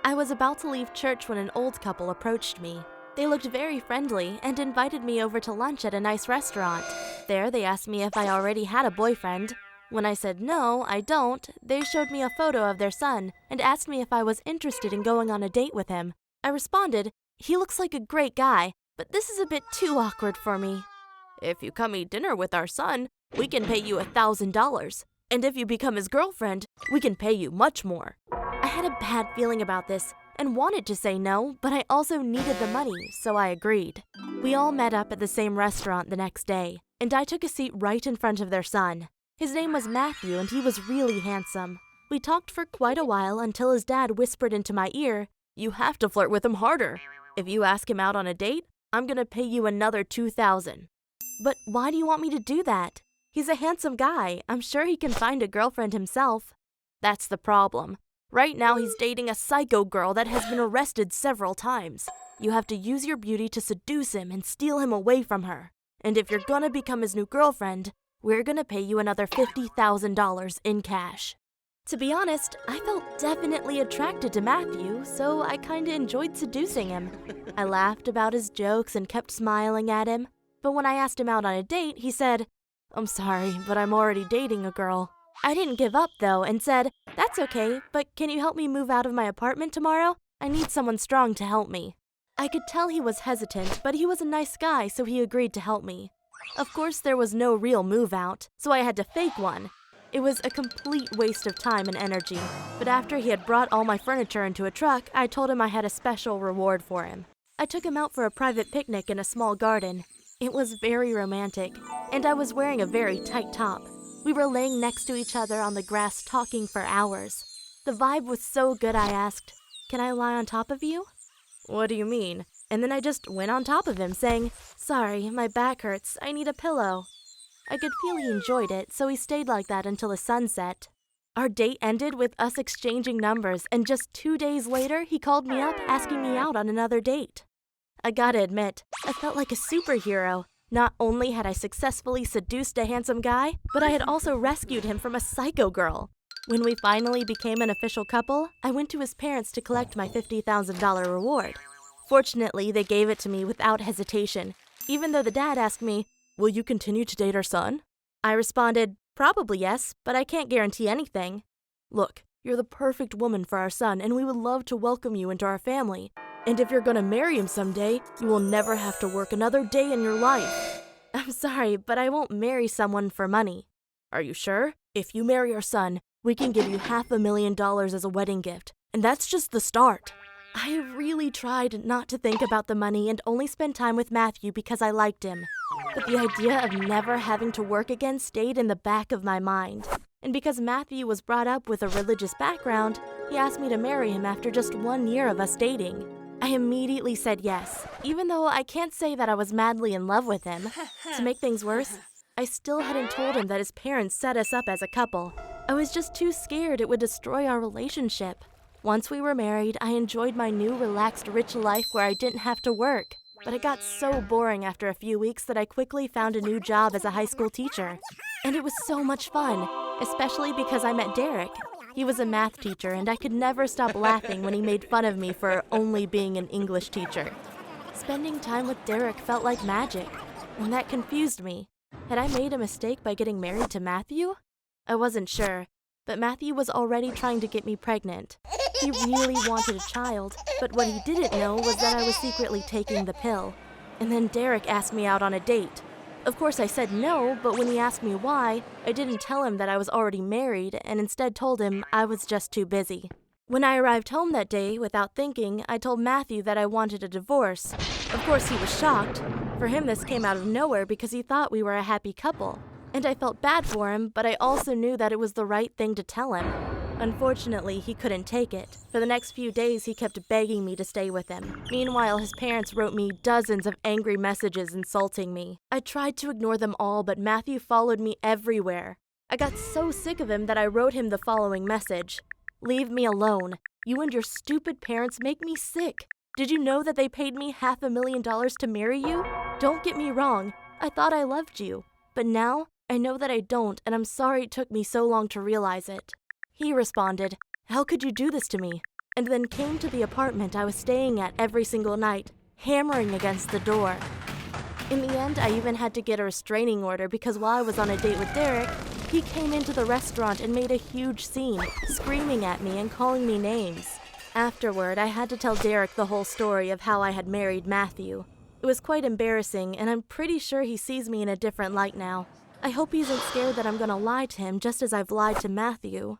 I was about to leave church when an old couple approached me. They looked very friendly and invited me over to lunch at a nice restaurant. There, they asked me if I already had a boyfriend. When I said no, I don't, they showed me a photo of their son and asked me if I was interested in going on a date with him. I responded, "He looks like a great guy, but this is a bit too awkward for me. If you come eat dinner with our son, we can pay you $1,000. And if you become his girlfriend, we can pay you much more." I had a bad feeling about this and wanted to say no, but I also needed the money, so I agreed. We all met up at the same restaurant the next day, and I took a seat right in front of their son. His name was Matthew, and he was really handsome. We talked for quite a while until his dad whispered into my ear, "You have to flirt with him harder. If you ask him out on a date, I'm gonna pay you another $2,000. "But why do you want me to do that? He's a handsome guy. I'm sure he can find a girlfriend himself." "That's the problem. Right now he's dating a psycho girl that has been arrested several times. You have to use your beauty to seduce him and steal him away from her. And if you're gonna become his new girlfriend, we're gonna pay you another $50,000 in cash." To be honest, I felt definitely attracted to Matthew, so I kinda enjoyed seducing him. I laughed about his jokes and kept smiling at him. But when I asked him out on a date, he said, "I'm sorry, but I'm already dating a girl." I didn't give up though and said, "That's okay, but can you help me move out of my apartment tomorrow? I need someone strong to help me." I could tell he was hesitant, but he was a nice guy, so he agreed to help me. Of course, there was no real move out, so I had to fake one. It was a complete waste of time and energy, but after he had brought all my furniture into a truck, I told him I had a special reward for him. I took him out for a private picnic in a small garden. It was very romantic, and I was wearing a very tight top. We were laying next to each other on the grass talking for hours. The vibe was so good I asked, "Can I lie on top of you?" "What do you mean?" And then I just went on top of him saying, "Sorry, my back hurts, I need a pillow." I could feel he enjoyed it, so he stayed like that until the sun set. Our date ended with us exchanging numbers, and just 2 days later, he called me up asking me out on another date. I gotta admit, I felt like a superhero. Not only had I successfully seduced a handsome guy, but I had also rescued him from a psycho girl. When we finally became an official couple, I went to his parents to collect my $50,000 reward. Fortunately, they gave it to me without hesitation, even though the dad asked me, "Will you continue to date our son?" I responded, "Probably yes, but I can't guarantee anything." "Look, you're the perfect woman for our son, and we would love to welcome you into our family. And if you're gonna marry him someday, you will never have to work another day in your life." "I'm sorry, but I won't marry someone for money." "Are you sure? If you marry our son, we can give you $500,000 as a wedding gift, and that's just the start." I really tried not to think about the money and only spend time with Matthew because I liked him. But the idea of never having to work again stayed in the back of my mind. And because Matthew was brought up with a religious background, he asked me to marry him after just 1 year of us dating. I immediately said yes, even though I can't say that I was madly in love with him. To make things worse, I still hadn't told him that his parents set us up as a couple. I was just too scared it would destroy our relationship. Once we were married, I enjoyed my new relaxed rich life where I didn't have to work. But it got so boring after a few weeks that I quickly found a new job as a high school teacher. And it was so much fun, especially because I met Derek. He was a math teacher, and I could never stop laughing when he made fun of me for only being an English teacher. Spending time with Derek felt like magic, and that confused me. Had I made a mistake by getting married to Matthew? I wasn't sure, but Matthew was already trying to get me pregnant. He really wanted a child, but what he didn't know was that I was secretly taking the pill. And then Derek asked me out on a date. Of course I said no, but when he asked me why, I didn't tell him that I was already married and instead told him I was just too busy. When I arrived home that day, without thinking, I told Matthew that I wanted a divorce. Of course he was shocked. For him this came out of nowhere because he thought we were a happy couple. And I felt bad for him, but I also knew that it was the right thing to tell him. Unfortunately, he couldn't take it. For the next few days, he kept begging me to stay with him. Meanwhile, his parents wrote me dozens of angry messages insulting me. I tried to ignore them all, but Matthew followed me everywhere. I got so sick of him that I wrote him the following message. "Leave me alone. You and your stupid parents make me sick. Did you know that they paid me $500,000 to marry you? Don't get me wrong. I thought I loved you. But now, I know that I don't, and I'm sorry it took me so long to realize it." He responded, "How could you do this to me? and then came to the apartment I was staying at every single night, hammering against the door. In the end, I even had to get a restraining order because while I was on a date with Derek, he came into the restaurant and made a huge scene, screaming at me and calling me names. Afterward, I had to tell Derek the whole story of how I had married Matthew. It was quite embarrassing, and I'm pretty sure he sees me in a different light now. I hope he isn't scared that I'm gonna lie to him just as I've lied to Matthew.